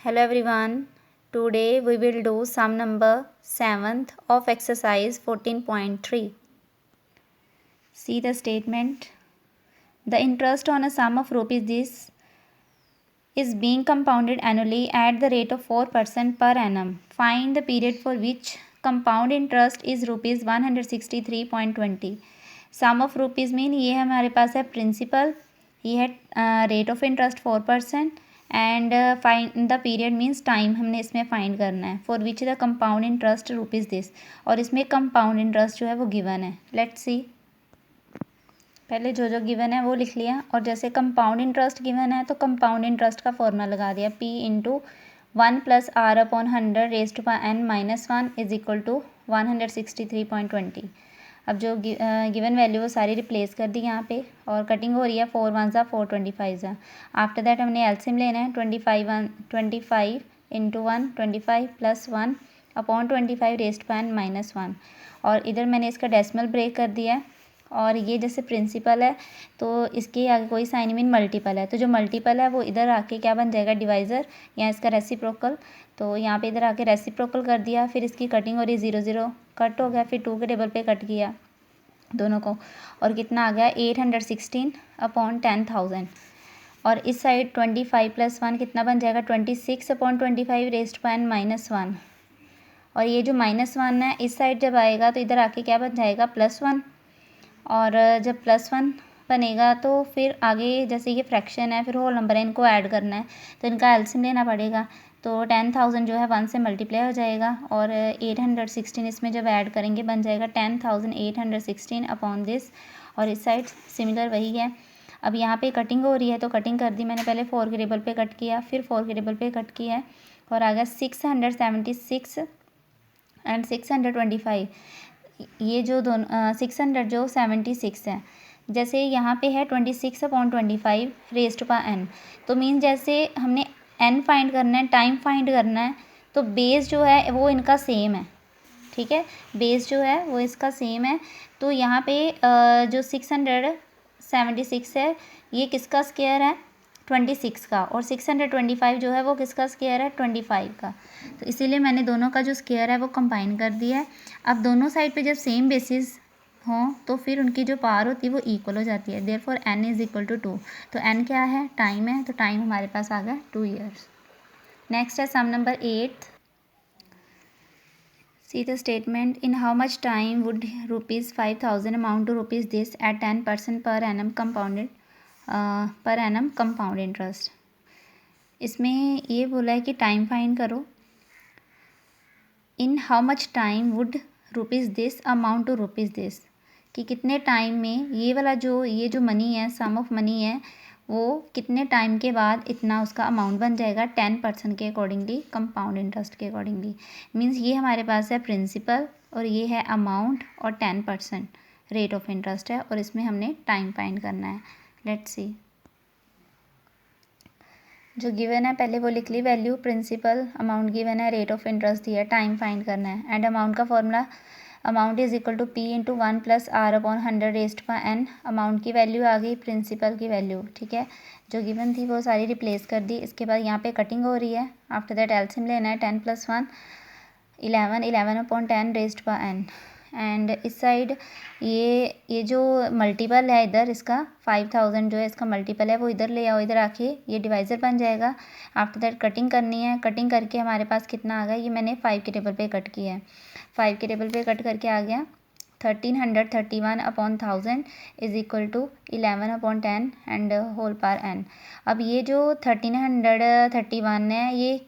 Hello everyone. Today we will do sum number 7th of exercise 14.3. See the statement. The interest on a sum of rupees this is being compounded annually at the rate of 4% per annum. Find the period for which compound interest is rupees 163.20. Sum of rupees mean ये हमारे पास है principal, ये है rate of interest 4% and find the period means time हमने इसमें find करना है for which the compound interest rupees this, और इसमें कंपाउंड इंटरेस्ट जो है वो गिवन है. लेट्स सी. पहले जो गिवन है वो लिख लिया, और जैसे कंपाउंड इंटरेस्ट गिवन है तो कंपाउंड इंटरेस्ट का फॉर्मूला लगा दिया. P into 1 plus R upon 100 raised to n minus 1 is equal to 163.20. अब जो गिवन वैल्यू वो सारी रिप्लेस कर दी यहाँ पे, और कटिंग हो रही है 4 1 ज़ा 4 25 ज़ा. आफ्टर दैट हमने एलसीएम लेना है. 25 into 1 25 plus 1 upon 25 raised to n minus 1, और इधर मैंने इसका डेसिमल ब्रेक कर दिया है. और ये जैसे प्रिंसिपल है तो इसके आगे कोई साइन मीन मल्टीपल है, तो जो मल्टीपल है वो इधर आके क्या बन जाएगा, डिवाइज़र या इसका रेसिप्रोकल. तो यहाँ पे इधर आके रेसिप्रोकल कर दिया, फिर इसकी कटिंग हो रही 0 0 कट हो गया, फिर 2 के टेबल पे कट किया दोनों को, और कितना आ गया 816 अपॉन 10,000. और इस साइड 25 प्लस 1 कितना बन जाएगा 26 upon 25 raised to n minus 1. और ये जो -1 है इस साइड जब आएगा तो इधर आके क्या बन जाएगा +1, और जब +1 बनेगा तो फिर आगे जैसे ये फ्रैक्शन है फिर होल नंबर है, इनको ऐड करना है तो इनका एलसीएम लेना पड़ेगा. तो 10,000 जो है 1 से मल्टीप्लाई हो जाएगा, और 816 इसमें जब ऐड करेंगे बन जाएगा 10,816 अपॉन दिस. और इस साइड सिमिलर वही है. अब यहाँ पे कटिंग हो रही है तो कटिंग कर दी मैंने, पहले 4 के टेबल पे कट किया, फिर 4 के टेबल पे कट किया है, और आ गया 676 एंड 625. ये जो दोनों 600 जो 76 है, जैसे यहाँ पे है 26 अपॉन 25 रेज़्ड टू n, तो मीन जैसे हमने n फाइंड करना है, टाइम फाइंड करना है, तो बेस जो है वो इनका सेम है. ठीक है, बेस जो है वो इसका सेम है. तो यहाँ पे जो 676 है ये किसका स्क्वायर है 26 का, और 625 जो है वो किसका स्क्वायर है 25 का. तो इसीलिए मैंने दोनों का जो स्क्वायर है वो कंबाइन कर दिया है. अब दोनों साइड पे जब सेम बेसिस हों तो फिर उनकी जो पावर होती है वो इक्वल हो जाती है. Therefore n is equal to 2. तो n क्या है, टाइम है, तो टाइम हमारे पास आ गया 2 ईयर्स. नेक्स्ट है सम number 8. See the statement. In how much time would rupees 5,000 amount to rupees this at 10% per annum compounded per annum compound interest. इसमें ये बोला है कि टाइम फाइंड करो. In how much time would rupees this amount to rupees this, कि कितने time में ये वाला जो ये जो मनी है, सम ऑफ मनी है, वो कितने टाइम के बाद इतना उसका अमाउंट बन जाएगा 10% के अकॉर्डिंगली, कंपाउंड इंटरेस्ट के अकॉर्डिंगली. मीन्स ये हमारे पास है प्रिंसिपल, और ये है अमाउंट, और 10% रेट ऑफ इंटरेस्ट है, और इसमें हमने टाइम फाइंड करना है. Let's see. जो गिवन है पहले वो लिख ली वैल्यू, प्रिंसिपल, अमाउंट गिवन है, रेट ऑफ इंटरेस्ट दिया है, टाइम फाइंड करना है. एंड अमाउंट का formula amount is equal to P into 1 plus R upon 100 raised to n. Amount की वैल्यू आ गई, प्रिंसिपल की वैल्यू. ठीक है, जो गिवन थी वो सारी रिप्लेस कर दी. इसके बाद यहाँ पे कटिंग हो रही है. आफ्टर दैट एलसीएम लेना है. 10 plus 1 11 upon 10 raised to n. And इस साइड ये जो मल्टीपल है इधर, इसका 5,000 जो है इसका मल्टीपल है वो इधर ले आओ, इधर आके ये डिवाइज़र बन जाएगा. आफ्टर दैट कटिंग करनी है. कटिंग करके हमारे पास कितना आ गया, ये मैंने 5 के टेबल पे कट किया है. 5 के टेबल पे कट करके आ गया 1331 upon 1000 is equal to 11 upon 10 and whole power n. अब ये जो 1331 है ये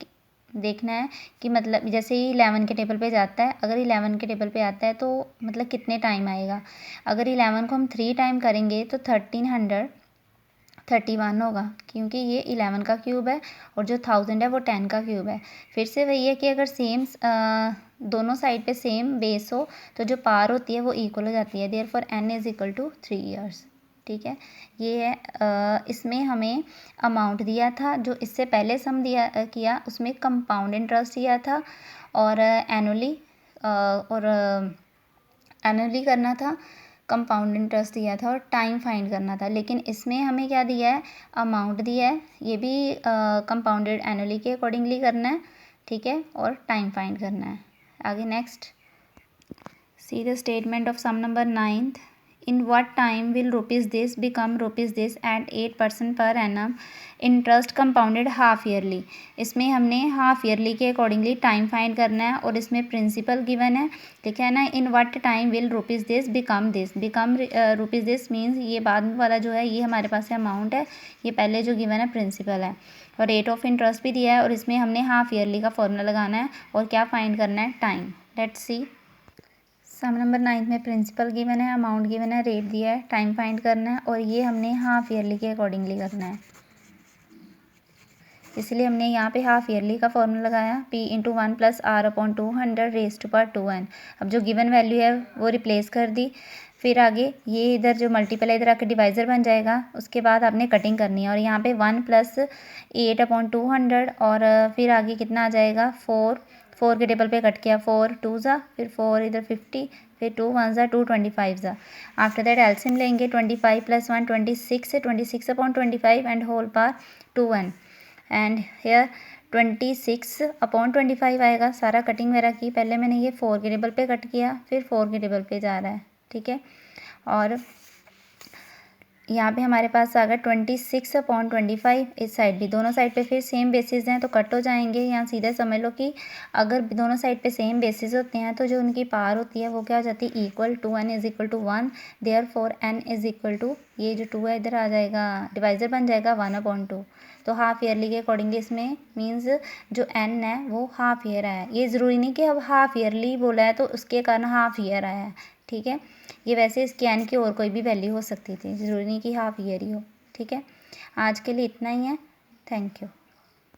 देखना है कि मतलब जैसे ही 11 के टेबल पे जाता है, अगर 11 के टेबल पे आता है तो मतलब कितने टाइम आएगा. अगर 11 को हम 3 टाइम करेंगे तो 1331 होगा, क्योंकि ये 11 का क्यूब है, और जो 1000 है वो 10 का क्यूब है. फिर से वही है कि अगर सेम दोनों साइड पे सेम बेस हो तो जो पावर होती है वो इक्वल हो जाती है. Therefore n is equal to 3 years. ठीक है, ये है. इसमें हमें अमाउंट दिया था, जो इससे पहले सम दिया किया उसमें कंपाउंड इंटरेस्ट दिया था, और एनुअली करना था. कंपाउंड इंटरेस्ट दिया था और टाइम फाइंड करना था, लेकिन इसमें हमें क्या दिया है, अमाउंट दिया है, ये भी कंपाउंडेड एनुअली के अकॉर्डिंगली करना है, ठीक है, और टाइम फाइंड करना है। आगे next, see the statement of sum number 9th, in what time will rupees this become rupees this at 8% per annum interest compounded half yearly। इसमें हमने हाफ ईयरली के अकॉर्डिंगली टाइम फाइंड करना है और इसमें प्रिंसिपल गिवन है, ठीक है ना। In what time will rupees this become this, become rupees this means ये बाद वाला जो है ये हमारे पास अमाउंट है, ये पहले जो गिवन है प्रिंसिपल है, और रेट ऑफ इंटरेस्ट भी दिया है और इसमें हमने हाफ ईयरली का फॉर्मूला लगाना है और क्या फाइंड करना है, time. Let's see, sum number 9 में प्रिंसिपल गिवन है, अमाउंट गिवन है, रेट दिया है, टाइम फाइंड करना है और ये हमने हाफ ईयरली के अकॉर्डिंगली करना है, इसलिए हमने यहाँ पे हाफ ईयरली का फॉर्मूला लगाया, p into 1 plus R upon 200 raise to power 2n। अब जो गिवन वैल्यू है वो रिप्लेस कर दी, फिर आगे ये इधर जो मल्टीपल है इधर आके डिवाइज़र बन जाएगा, उसके बाद आपने कटिंग करनी है और यहाँ पे 1 प्लस 8 अपॉन 200 और फिर आगे कितना आ जाएगा 4 के टेबल पे कट किया, 4 2 ज़ा, फिर 4 इधर 50, फिर 2 1 ज़ा 2 25 ज़ा। आफ्टर दैट एल्सियम लेंगे, 25 plus 1 26 upon 25 and whole power 2n and here 26 upon 25 आएगा। सारा कटिंग वगैरह की, पहले मैंने ये 4 के टेबल पे कट किया, फिर 4 के टेबल पे जा रहा है, ठीक है। और यहाँ पे हमारे पास आ गया 26 अपॉन 25, इस साइड भी, दोनों साइड पे फिर सेम बेसिस हैं तो कट हो जाएंगे। यहाँ सीधे समझ लो कि अगर दोनों साइड पे सेम बेसिस होते हैं तो जो उनकी पावर होती है वो क्या हो जाती है, equal to, n is equal to 1, therefore n is equal to, ये जो 2 है इधर आ जाएगा, डिवाइज़र बन जाएगा 1/2। तो हाफ ईयरली के अकॉर्डिंगली इसमें मीन्स जो n है वो हाफ ईयर आया है। ये ज़रूरी नहीं कि अब हाफ ईयरली बोला है तो उसके कारण हाफ ईयर आया है, ठीक है। ये वैसे इसके n की और कोई भी वैल्यू हो सकती थी, ज़रूरी नहीं कि हाफ ईयर ही हो, ठीक है। आज के लिए इतना ही है, थैंक यू।